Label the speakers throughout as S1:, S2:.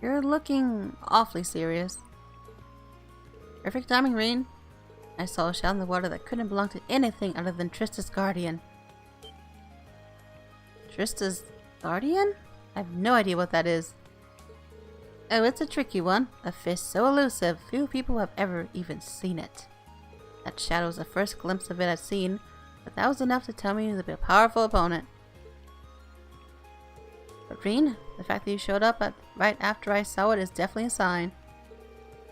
S1: You're looking awfully serious. Perfect timing, Reen. I saw a shell in the water that couldn't belong to anything other than Trista's guardian. Trista's guardian? I have no idea what that is. Oh, it's a tricky one. A fish so elusive, few people have ever even seen it. That shadow was the first glimpse of it I'd seen, but that was enough to tell me to be a powerful opponent. But Reen, the fact that you showed up right after I saw it is definitely a sign.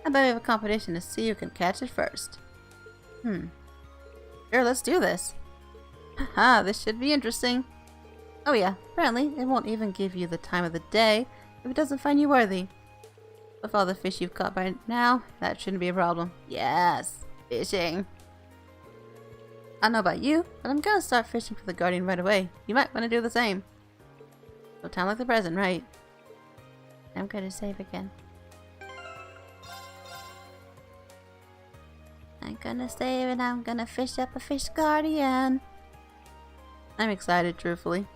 S1: I bet we have a competition to see who can catch it first. Sure, let's do this. Haha, this should be interesting. Oh yeah, apparently it won't even give you the time of the day if it doesn't find you worthy. With all the fish you've caught by now, that shouldn't be a problem. Yes, fishing. I don't know about you, but I'm gonna start fishing for the Guardian right away. You might want to do the same. No time like the present, right? I'm gonna save again. I'm gonna save and I'm gonna fish up a fish guardian. I'm excited, truthfully.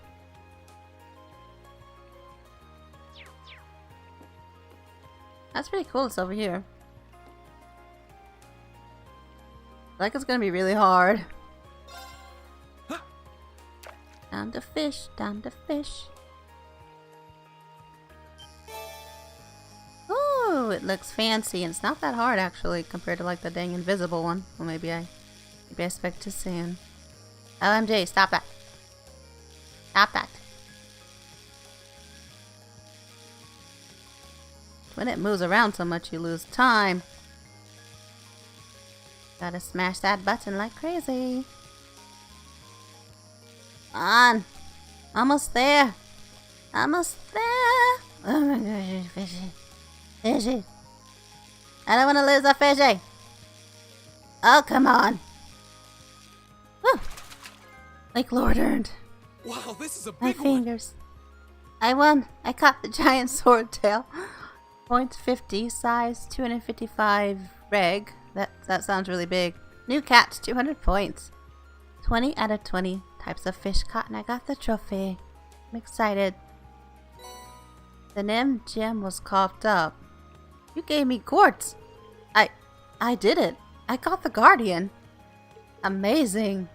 S1: That's pretty cool, it's over here. Like it's gonna be really hard. Down to fish, down to fish. Ooh, it looks fancy and it's not that hard actually compared to like the dang invisible one. Well, maybe I expect too soon. OMG, stop that. Stop that. When it moves around so much, you lose time. Gotta smash that button like crazy. On. Almost there. Almost there. Oh my gosh, fishy. Fishy. I don't want to lose a fishy. Oh, come on. Woo. Like Lord earned.
S2: Wow, this is a
S1: My
S2: big one.
S1: fingers. I won. I caught the giant swordtail. 0.50 size, 255 reg. That sounds really big. New catch, 200 points. 20 out of 20 types of fish caught, and I got the trophy. I'm excited. The Nim gem was coughed up. You gave me quartz. I did it. I got the Guardian. Amazing.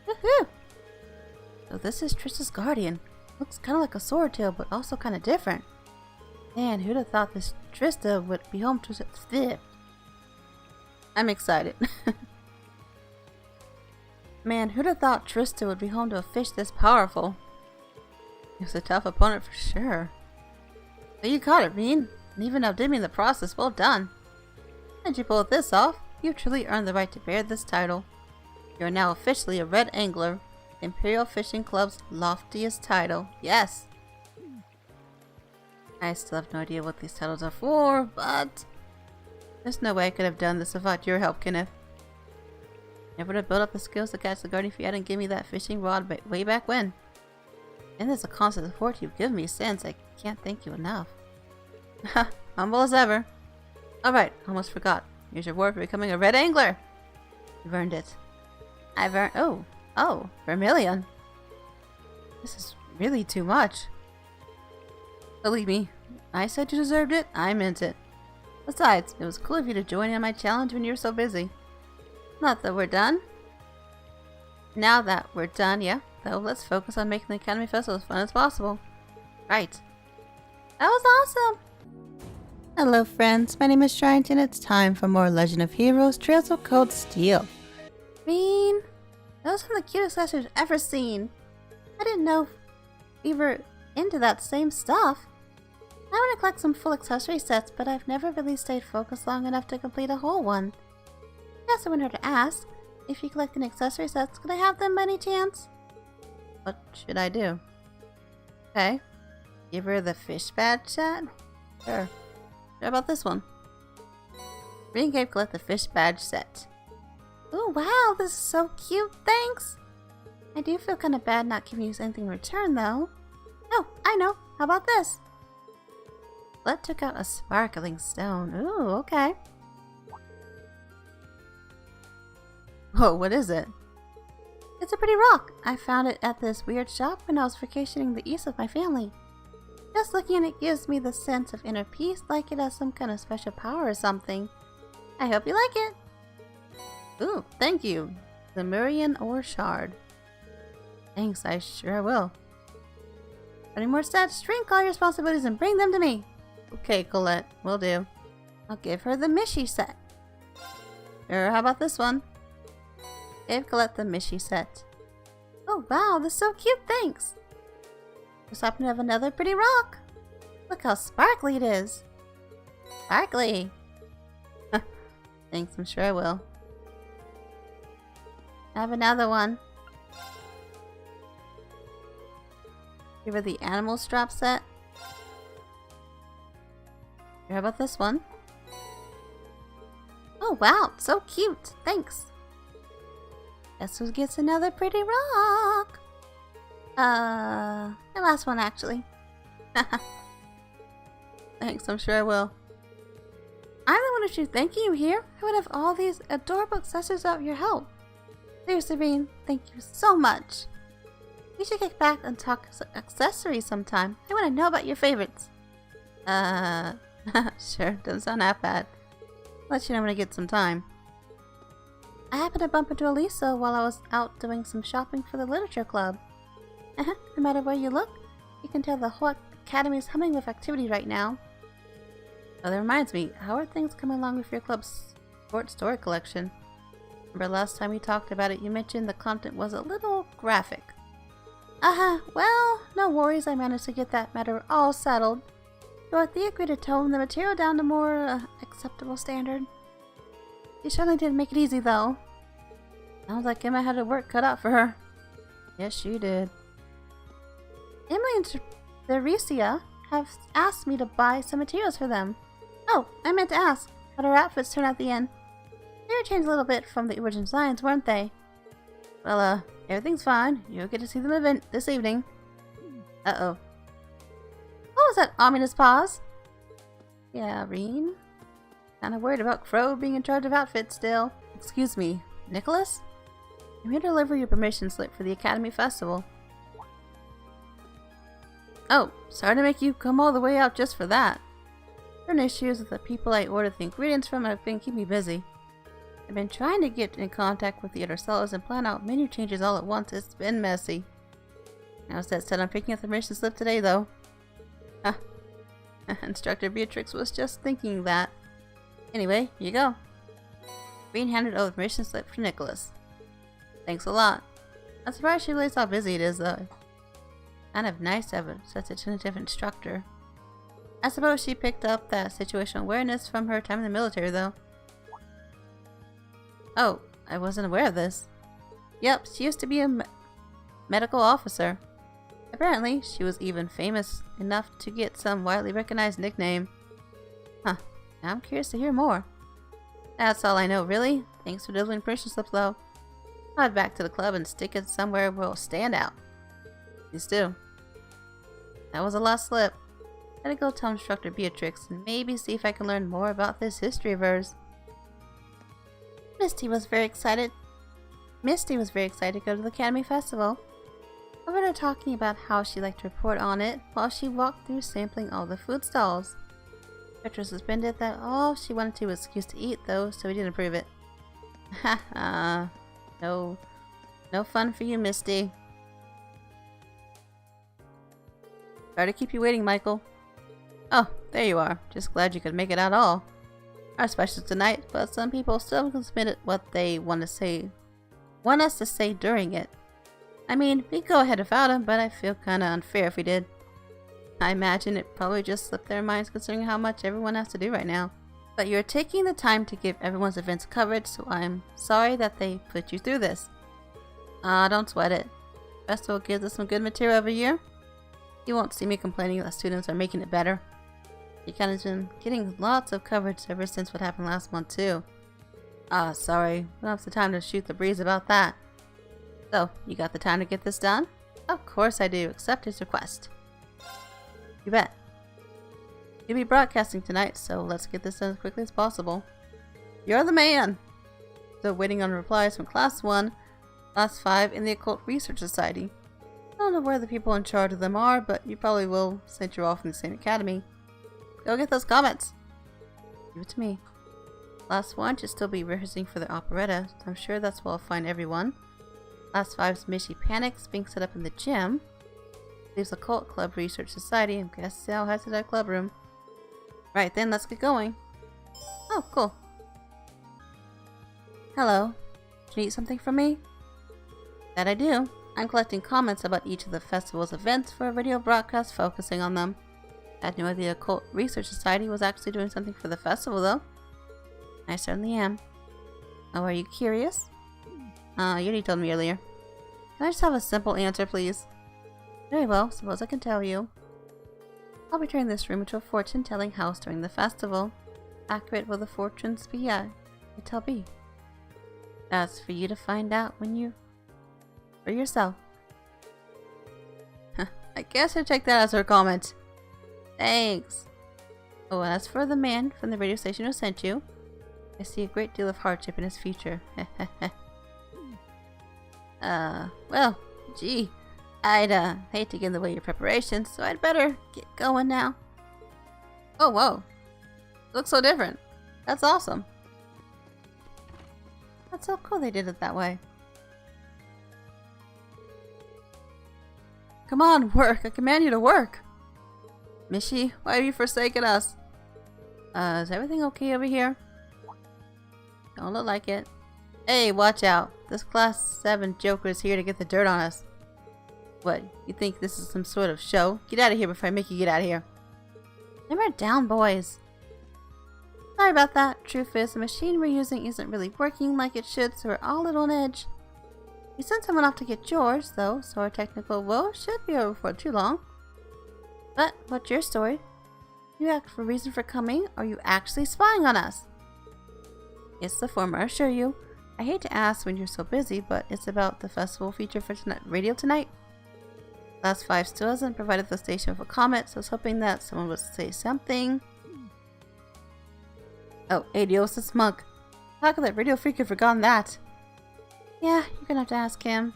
S1: Woohoo! So this is Trista's Guardian. Looks kind of like a swordtail, but also kind of different. Man, who'd have thought this Trista would be home to such... I'm excited. Man, who'd have thought Trista would be home to a fish this powerful? He was a tough opponent for sure. But you caught it, Reen. And even outdid me in the process. Well done. And you pulled this off. You truly earned the right to bear this title. You are now officially a Red Angler, Imperial Fishing Club's loftiest title. Yes! I still have no idea what these titles are for, but... there's no way I could have done this without your help, Kenneth. Never would have built up the skills to catch the Guardian if you hadn't given me that fishing rod way back when. And there's a constant support you've given me since. I can't thank you enough. Ha! Humble as ever. Alright, almost forgot. Here's your reward for becoming a Red Angler. You've earned it. I've earned... Oh, Vermilion. This is really too much. Believe me, I said you deserved it, I meant it. Besides, it was cool of you to join in my challenge when you were so busy. Not that we're done. Now that we're done, yeah, though let's focus on making the Academy Festival as fun as possible. Right. That was awesome! Hello friends, my name is Schrient and it's time for more Legend of Heroes Trails of Cold Steel. Reen, those are the cutest accessories I've ever seen. I didn't know we were into that same stuff. I want to collect some full accessory sets, but I've never really stayed focused long enough to complete a whole one. Guess I wanted to ask, if you collect an accessory sets, could I have them by any chance? What should I do? Okay. Give her the fish badge set? Sure. How about this one? Reen gave collect the fish badge set. Oh wow, this is so cute, thanks! I do feel kind of bad not giving you anything in return though. Oh, I know. How about this? Blood took out a sparkling stone. Ooh, okay. Whoa, what is it? It's a pretty rock. I found it at this weird shop when I was vacationing the east with my family. Just looking at it gives me the sense of inner peace, like it has some kind of special power or something. I hope you like it. Ooh, thank you. The Murian Ore Shard. Thanks, I sure will. Any more stats? Shrink all your responsibilities and bring them to me. Okay, Colette, will do. I'll give her the Mishi set. Or how about this one? Give Colette the Mishi set. Oh wow, this is so cute, thanks. Just happen to have another pretty rock. Look how sparkly it is. Sparkly. Thanks, I'm sure I will. I have another one. Give her the animal strap set. How about this one? Oh wow, so cute. Thanks. Guess who gets another pretty rock? The last one actually. Thanks, I'm sure I will. I'm the one who should thank you here. I would have all these adorable accessories without your help. Seriously, Bean, thank you so much. We should get back and talk accessories sometime. I want to know about your favorites. Sure, doesn't sound that bad. Let you know when I get some time. I happened to bump into Elisa while I was out doing some shopping for the literature club. No matter where you look, you can tell the whole academy is humming with activity right now. Oh, that reminds me, how are things coming along with your club's short story collection? Remember last time we talked about it, you mentioned the content was a little graphic. Well, no worries, I managed to get that matter all settled. Dorothy agreed to tone the material down to more acceptable standard. She certainly didn't make it easy, though. Sounds like Emma had her work cut out for her. Yes, she did. Emily and Theresia have asked me to buy some materials for them. Oh, I meant to ask, how did her outfits turn out at the end? They were changed a little bit from the original designs, weren't they? Well, everything's fine. You'll get to see them this evening. Uh-oh. What was that ominous pause? Yeah, Reen? Kinda worried about Crow being in charge of outfits still. Excuse me, Nicholas? I'm here to deliver your permission slip for the Academy Festival. Oh, sorry to make you come all the way out just for that. Certain issues with the people I ordered the ingredients from have been keeping me busy. I've been trying to get in contact with the other sellers and plan out menu changes all at once. It's been messy. I was dead set on picking up the permission slip today, though. Instructor Beatrix was just thinking that. Anyway, here you go. Green handed over the permission slip to Nicholas. Thanks a lot. I'm surprised she realized how busy it is, though. Kind of nice to have such a tentative instructor. I suppose she picked up that situational awareness from her time in the military, though. Oh, I wasn't aware of this. Yep, she used to be a medical officer. Apparently, she was even famous enough to get some widely recognized nickname. Huh, now I'm curious to hear more. That's all I know, really. Thanks for delivering permission slips, though. I'll head back to the club and stick it somewhere where it'll stand out. Please do. That was a lost slip. Gotta go tell Instructor Beatrix and maybe see if I can learn more about this history of hers. Misty was very excited to go to the Academy Festival. I heard her talking about how she liked to report on it while she walked through sampling all the food stalls. Petra suspended that all she wanted to was an excuse to eat, though, so we didn't approve it. Haha. No fun for you, Misty. Sorry to keep you waiting, Michael. Oh, there you are. Just glad you could make it out all. Our specials tonight, but some people still haven't submitted what they want us to say during it. I mean, we could go ahead without them, but I feel kinda unfair if we did. I imagine it probably just slipped their minds considering how much everyone has to do right now. But you're taking the time to give everyone's events coverage, so I'm sorry that they put you through this. Don't sweat it. Festival gives us some good material every year. You won't see me complaining that students are making it better. You kind of been getting lots of coverage ever since what happened last month too. Sorry, we don't have the time to shoot the breeze about that. So, you got the time to get this done? Of course I do, accept his request. You bet. You'll be broadcasting tonight, so let's get this done as quickly as possible. You're the man! Still waiting on replies from Class 1, Class 5, and the Occult Research Society. I don't know where the people in charge of them are, but you probably will since you're all from the same academy. Go get those comments. Give it to me. Last one should still be rehearsing for the operetta, so I'm sure that's where I'll find everyone. Last five's Mishy Panics being set up in the gym. Leaves Occult Club Research Society. I guess I'll head to that club room. Right then, let's get going. Oh, cool. Hello. Can you eat something from me? That I do. I'm collecting comments about each of the festival's events for a radio broadcast focusing on them. I had no idea the Occult Research Society was actually doing something for the festival, though. I certainly am. Oh, are you curious? You already told me earlier. Can I just have a simple answer, please? Very well, suppose I can tell you. I'll be turning this room into a fortune-telling house during the festival. Accurate will the fortunes be? It tell be. That's for you to find out when you... for yourself. I guess I'll take that as her comment. Thanks. Oh, and as for the man from the radio station who sent you, I see a great deal of hardship in his future. Well, gee, I'd hate to get in the way of your preparations, so I'd better get going now. Oh, whoa. Looks so different. That's awesome. That's so cool they did it that way. Come on, work. I command you to work. Mishy, why have you forsaken us? Is everything okay over here? Don't look like it. Hey, watch out. This Class 7 Joker is here to get the dirt on us. What, you think this is some sort of show? Get out of here before I make you get out of here. Simmer down, boys. Sorry about that. Truth is, the machine we're using isn't really working like it should, so we're all a little on edge. We sent someone off to get yours, though, so our technical woe should be over before too long. But, what's your story? You act for a reason for coming, or are you actually spying on us? It's the former, I assure you. I hate to ask when you're so busy, but it's about the festival feature for radio tonight. Last 5 still hasn't provided the station with a comment, so I was hoping that someone would say something. Oh, Adiosis Monk. How could that radio freak have forgotten that? Yeah, you're gonna have to ask him.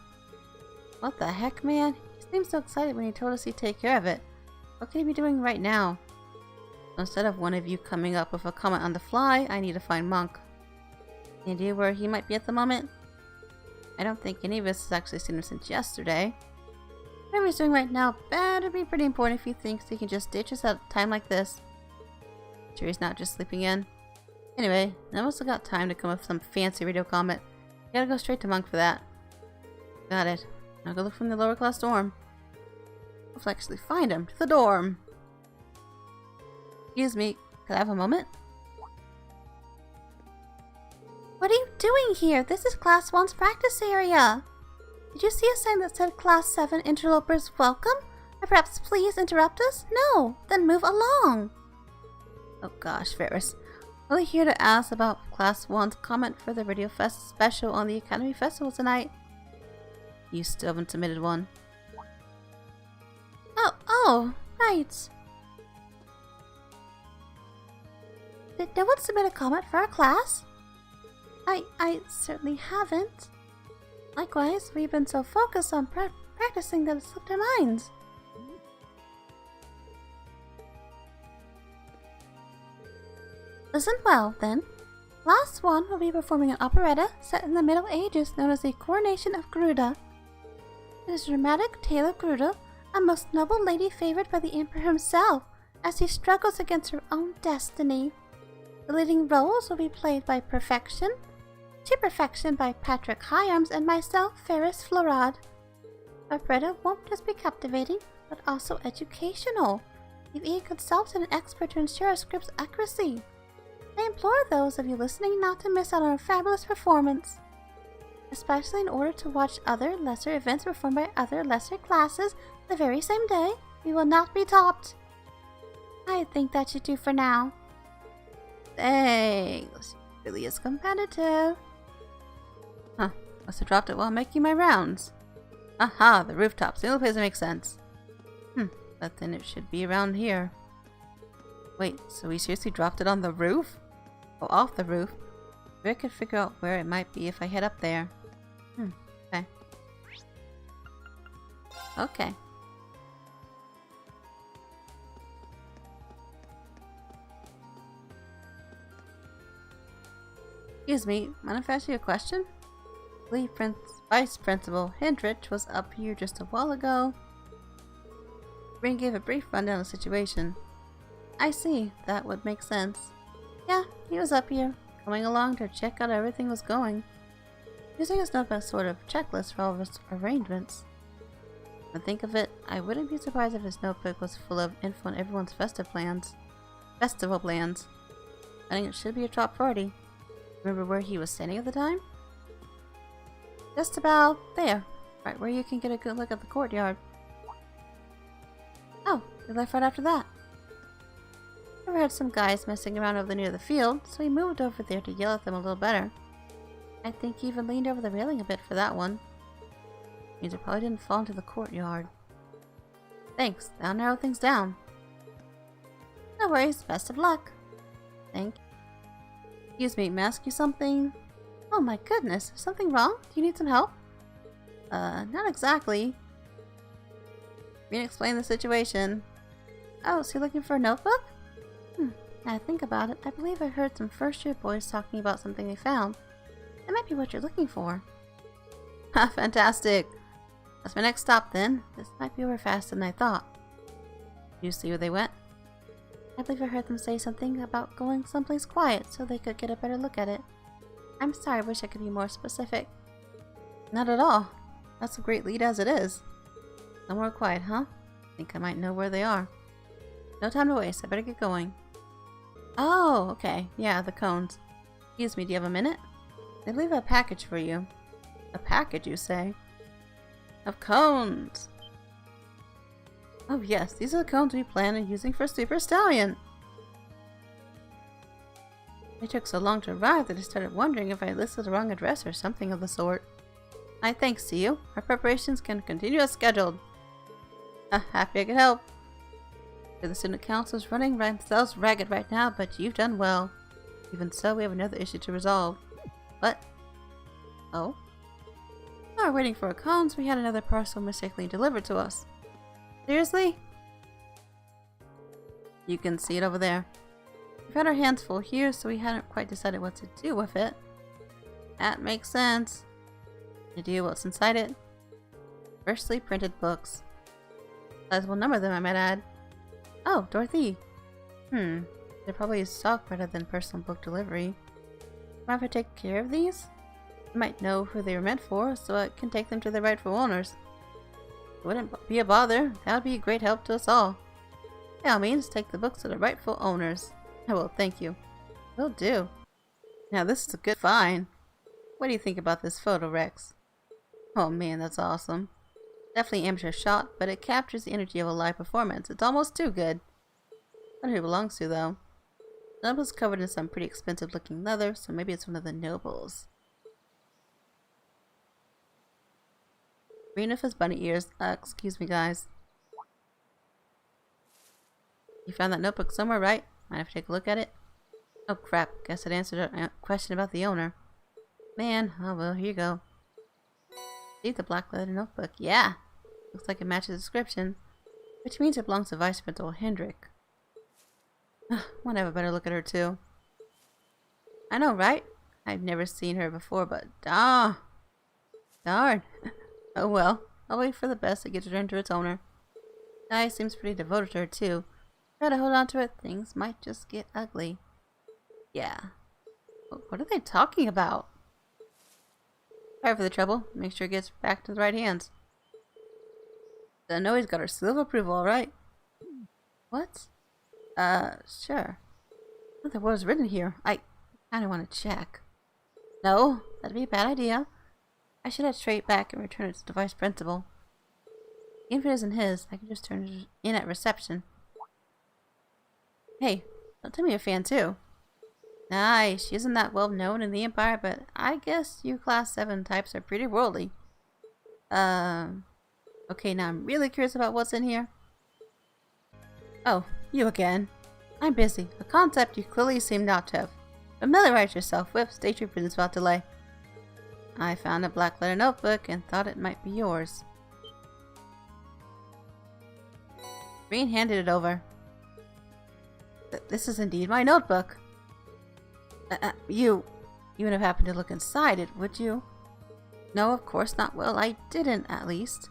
S1: What the heck, man? He seemed so excited when he told us he'd take care of it. What can he be doing right now? Instead of one of you coming up with a comment on the fly, I need to find Monk. Any idea where he might be at the moment? I don't think any of us has actually seen him since yesterday. Whatever he's doing right now better be pretty important if he thinks he can just ditch us at a time like this. Sure he's not just sleeping in. Anyway, none of us have got time to come up with some fancy radio comment. You gotta go straight to Monk for that. Got it. Now go look from the lower class dorm. We'll actually find him to the dorm. Excuse me, could I have a moment? What are you doing here? This is Class 1's practice area. Did you see a sign that said Class 7 interlopers welcome? Or perhaps please interrupt us? No, then move along. Oh gosh, Ferris. Only here to ask about Class 1's comment for the Radio Fest special on the Academy Festival tonight. You still haven't submitted one. Oh, right. Did no one submit a comment for our class? I certainly haven't. Likewise, we've been so focused on practicing that it slipped our minds. Listen well, then. Class 1 will be performing an operetta set in the Middle Ages known as the Coronation of Garuda. It is a dramatic tale of Garuda, a most noble lady favored by the Emperor himself as he struggles against her own destiny. The leading roles will be played by Perfection, to Perfection by Patrick Hyarms, and myself, Ferris Florade. Operetta won't just be captivating, but also educational. We've even consulted an expert to ensure our script's accuracy. I implore those of you listening not to miss out on a fabulous performance. Especially in order to watch other lesser events performed by other lesser classes the very same day, we will not be topped. I think that should do for now. Thanks. It really is competitive. Huh. Must have dropped it while making my rounds. Aha, the rooftops. The only place that makes sense. But then it should be around here. Wait, so we seriously dropped it on the roof? Oh, off the roof. Maybe I could figure out where it might be if I head up there. Okay. Okay. Excuse me, mind if I ask you a question? I believe Vice Principal Hendrich was up here just a while ago. Ring gave a brief rundown of the situation. I see, that would make sense. Yeah, he was up here, coming along to check out how everything was going. Using his notebook sort of checklist for all of his arrangements. When I think of it, I wouldn't be surprised if his notebook was full of info on everyone's festival plans. I think it should be a top priority. Remember where he was standing at the time? Just about there, right where you can get a good look at the courtyard. Oh, we left right after that. We overheard some guys messing around over near the field, so he moved over there to yell at them a little better. I think he even leaned over the railing a bit for that one. Means it probably didn't fall into the courtyard. Thanks, that'll narrow things down. No worries, best of luck. Thank you. Excuse me, may I ask you something? Oh my goodness, is something wrong? Do you need some help? Not exactly. You can explain the situation. Oh, so you're looking for a notebook? Now I think about it, I believe I heard some first-year boys talking about something they found. That might be what you're looking for. Ha, fantastic. That's my next stop then. This might be over faster than I thought. You see where they went? I believe I heard them say something about going someplace quiet so they could get a better look at it. I'm sorry, I wish I could be more specific. Not at all. That's a great lead as it is. Somewhere quiet, huh? Think I might know where they are. No time to waste, I better get going. Oh, okay. Yeah, the cones. Excuse me, do you have a minute? They leave a package for you. A package, you say? Of cones! Oh yes, these are the cones we plan on using for Super Stallion! They took so long to arrive that I started wondering if I listed the wrong address or something of the sort. My thanks to you. Our preparations can continue as scheduled. Happy I could help. The student council is running themselves ragged right now, but you've done well. Even so, we have another issue to resolve. What? Oh? While we're waiting for our cones, we had another parcel mistakenly delivered to us. Seriously? You can see it over there. We've had our hands full here, so we hadn't quite decided what to do with it. That makes sense. Any idea what's inside it? Freshly printed books. Sizable number of them, I might add. Oh, Dorothy. They're probably stock rather than personal book delivery. Mind if I take care of these? I might know who they were meant for, so I can take them to their rightful owners. It wouldn't be a bother. That would be a great help to us all. By all means, take the books to the rightful owners. I will, thank you. Will do. Now this is a good find. What do you think about this photo, Rex? Oh man, that's awesome. Definitely amateur shot, but it captures the energy of a live performance. It's almost too good. I wonder who it belongs to, though. The noble's covered in some pretty expensive looking leather, so maybe it's one of the nobles. Green with his bunny ears. Excuse me, guys. You found that notebook somewhere, right? Mind if I take a look at it? Oh crap, guess it answered a question about the owner. Man, oh well, here you go. See the black leather notebook? Yeah! Looks like it matches the description. Which means it belongs to Vice Principal Hendrick. Want to have a better look at her too. I know, right? I've never seen her before, but darn. Oh well, I'll wait for the best to get returned to its owner. Guy seems pretty devoted to her too. Try to hold on to it, things might just get ugly. Yeah. What are they talking about? Sorry for the trouble. Make sure it gets back to the right hands. I know he's got her seal of approval, alright. What? Sure. What the was written here? I kinda want to check. No, that'd be a bad idea. I should head straight back and return it to the vice principal. Even if it isn't his, I can just turn it in at reception. Hey, don't tell me you're a fan too. Nice, she isn't that well known in the Empire, but I guess you Class 7 types are pretty worldly. Okay, now I'm really curious about what's in here. Oh, you again. I'm busy, a concept you clearly seem not to have familiarized yourself with. State your business without delay. I found a black letter notebook and thought it might be yours. Schrient handed it over. This is indeed my notebook. You wouldn't have happened to look inside it, would you? No, of course not. Well, I didn't, at least.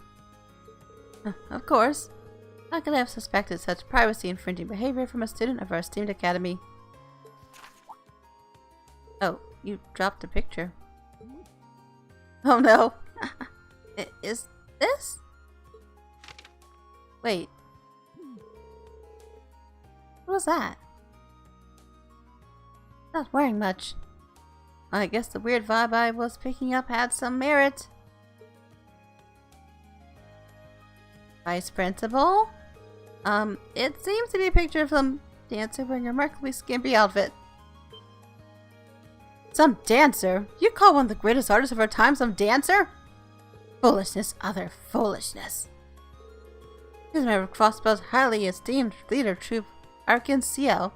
S1: Of course. How could I have suspected such privacy-infringing behavior from a student of our esteemed academy? Oh, you dropped a picture. Oh no. Is this? Wait. What was that? Not wearing much. I guess the weird vibe I was picking up had some merit. Vice Principal? It seems to be a picture of some dancer wearing a remarkably skimpy outfit. Some dancer? You call one of the greatest artists of our time some dancer? Foolishness, other foolishness. He's a member of Crossbell's highly esteemed theater troupe, Arkansas.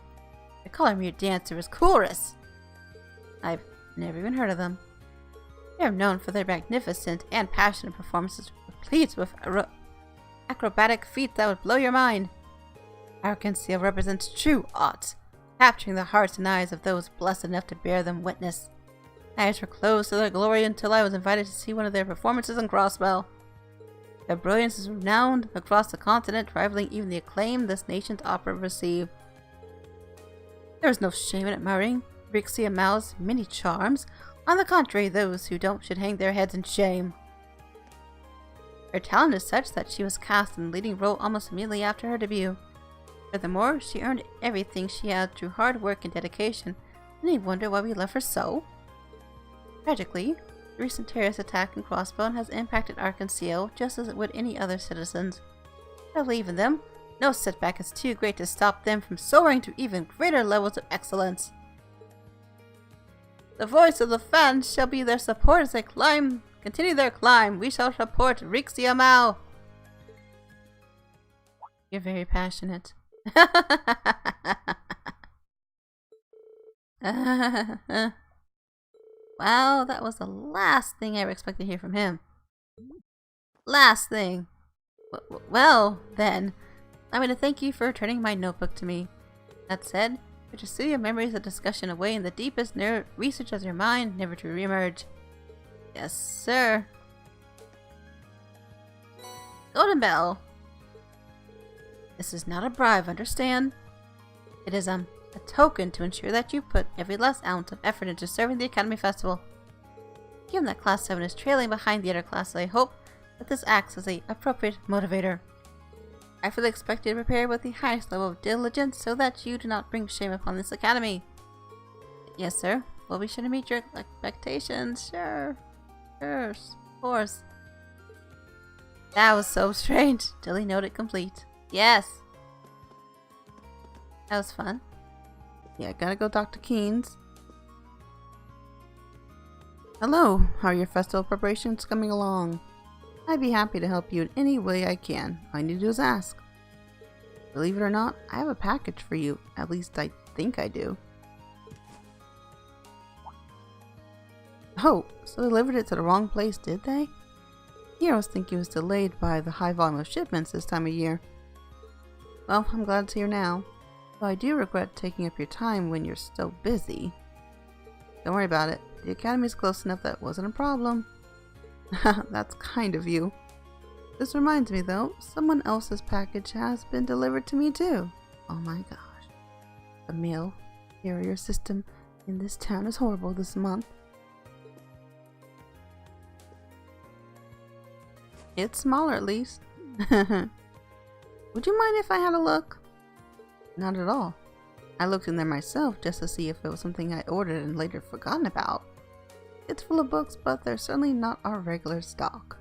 S1: They call her mere dancer as chorus. I've never even heard of them. They are known for their magnificent and passionate performances, replete with acrobatic feats that would blow your mind. Arkansas represents true art, capturing the hearts and eyes of those blessed enough to bear them witness. Eyes were closed to their glory until I was invited to see one of their performances in Crossbell. Their brilliance is renowned across the continent, rivaling even the acclaim this nation's opera received. There is no shame in admiring Rixia Mao's many charms. On the contrary, those who don't should hang their heads in shame. Her talent is such that she was cast in the leading role almost immediately after her debut. Furthermore, she earned everything she had through hard work and dedication. Any wonder why we love her so? Tragically, the recent terrorist attack in Crossbone has impacted Arkansas just as it would any other citizens. I believe in them. No setback is too great to stop them from soaring to even greater levels of excellence. The voice of the fans shall be their support as they continue their climb. We shall support Rixia Mao. You're very passionate. Wow, that was the last thing I ever expected to hear from him. Last thing. Well, then, I'm going to thank you for returning my notebook to me. That said, put your studio memories of discussion away in the deepest research of your mind, never to reemerge. Yes, sir. Golden Bell. This is not a bribe, understand? It is, a token to ensure that you put every last ounce of effort into serving the Academy Festival. Given that Class 7 is trailing behind the other classes, I hope that this acts as an appropriate motivator. I fully expect you to prepare with the highest level of diligence so that you do not bring shame upon this Academy. Yes, sir. We'll be sure to meet your expectations. Sure. Sure. Of course. That was so strange. Dilly noted complete. Yes. That was fun. Yeah, gotta go talk to Keynes. Hello, how are your festival preparations coming along? I'd be happy to help you in any way I can. All you need to do is ask. Believe it or not, I have a package for you. At least I think I do. Oh, so they delivered it to the wrong place, did they? Here I was thinking it was delayed by the high volume of shipments this time of year. Well, I'm glad it's here now. Though I do regret taking up your time when you're so busy. Don't worry about it. The Academy's close enough that wasn't a problem. That's kind of you. This reminds me though, someone else's package has been delivered to me too. Oh my gosh. The mail carrier system in this town is horrible this month. It's smaller at least. Would you mind if I had a look? Not at all. I looked in there myself just to see if it was something I ordered and later forgotten about. It's full of books, but they're certainly not our regular stock.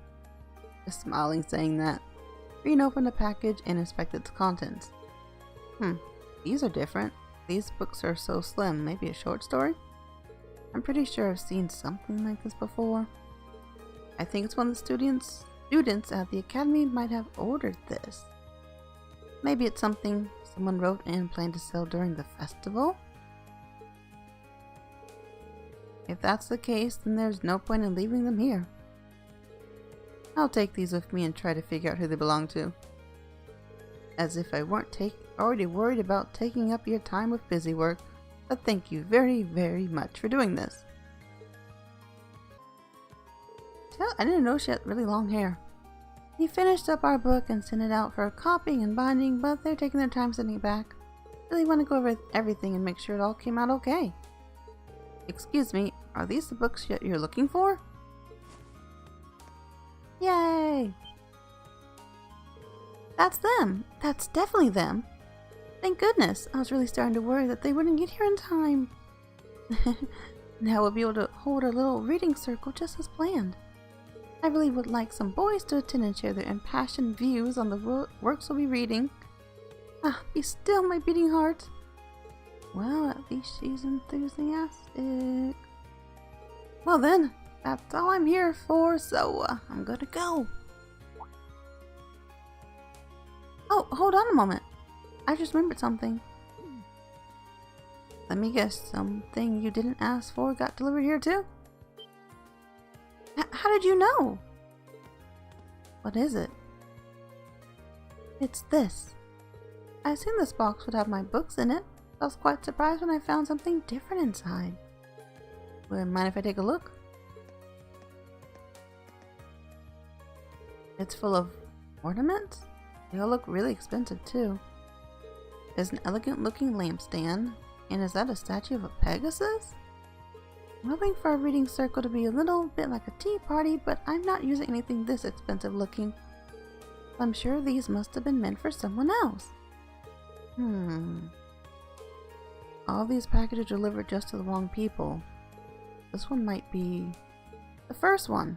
S1: Just smiling saying that. Green opened the package and inspected its contents. These are different. These books are so slim. Maybe a short story? I'm pretty sure I've seen something like this before. I think it's one of the students at the Academy might have ordered this. Maybe it's something someone wrote and planned to sell during the festival? If that's the case, then there's no point in leaving them here. I'll take these with me and try to figure out who they belong to. As if I weren't already worried about taking up your time with busy work, but thank you very, very much for doing this. I didn't know she had really long hair. He finished up our book and sent it out for copying and binding, but they're taking their time sending it back. Really want to go over everything and make sure it all came out okay. Excuse me, are these the books you're looking for? Yay! That's them! That's definitely them! Thank goodness! I was really starting to worry that they wouldn't get here in time. Now we'll be able to hold our little reading circle just as planned. I really would like some boys to attend and share their impassioned views on the works we'll be reading. Ah, be still, my beating heart. Well, at least she's enthusiastic. Well then, that's all I'm here for, so I'm gonna go. Oh, hold on a moment. I just remembered something. Let me guess, something you didn't ask for got delivered here too? How did you know? What is it? It's this. I assumed this box would have my books in it. I was quite surprised when I found something different inside. Would mind if I take a look? It's full of ornaments? They all look really expensive too. There's an elegant looking lampstand, and is that a statue of a Pegasus? I'm hoping for a reading circle to be a little bit like a tea party, but I'm not using anything this expensive looking. I'm sure these must have been meant for someone else. All these packages delivered just to the wrong people. This one might be the first one.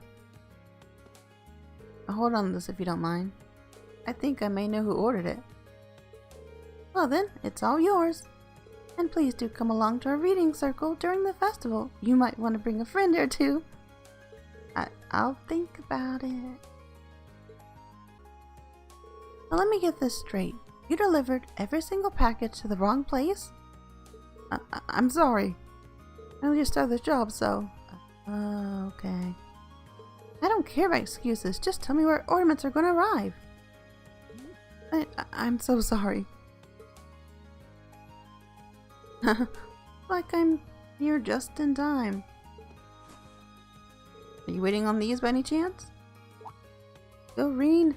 S1: I'll hold on to this if you don't mind. I think I may know who ordered it. Well then, it's all yours. And please do come along to our reading circle during the festival. You might want to bring a friend or two. I'll think about it. Now let me get this straight. You delivered every single package to the wrong place? I'm sorry. I only just started this job, so... okay. I don't care about excuses. Just tell me where ornaments are going to arrive. I'm so sorry. Like I'm here just in time. Are you waiting on these by any chance? Go, Reen.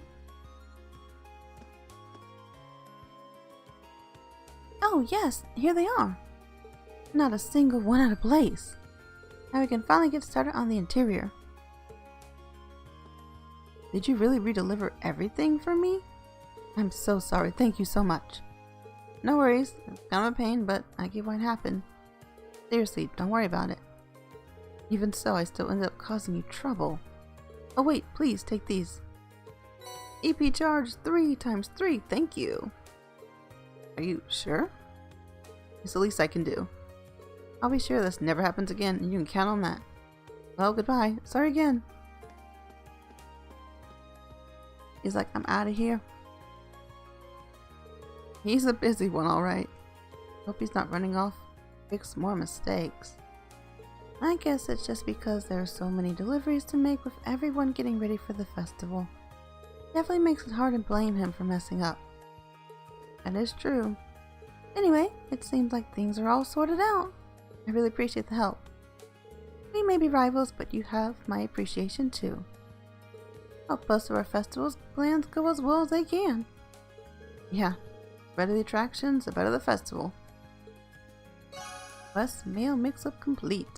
S1: Oh yes, here they are. Not a single one out of place. Now we can finally get started on the interior. Did you really re-deliver everything for me? I'm so sorry. Thank you so much. No worries. It's kind of a pain, but I get what happened. Seriously, don't worry about it. Even so, I still ended up causing you trouble. Oh wait, please take these. EP charge 3 times 3. Thank you. Are you sure? It's the least I can do. I'll be sure this never happens again, and you can count on that. Well, goodbye. Sorry again. He's like, I'm out of here. He's a busy one, alright. Hope he's not running off to fix more mistakes. I guess it's just because there are so many deliveries to make with everyone getting ready for the festival. Definitely makes it hard to blame him for messing up. That is true. Anyway, it seems like things are all sorted out. I really appreciate the help. We may be rivals, but you have my appreciation too. Hope most of our festival's plans go as well as they can. Yeah. The better the attractions, the better the festival. Quest mail mix-up complete.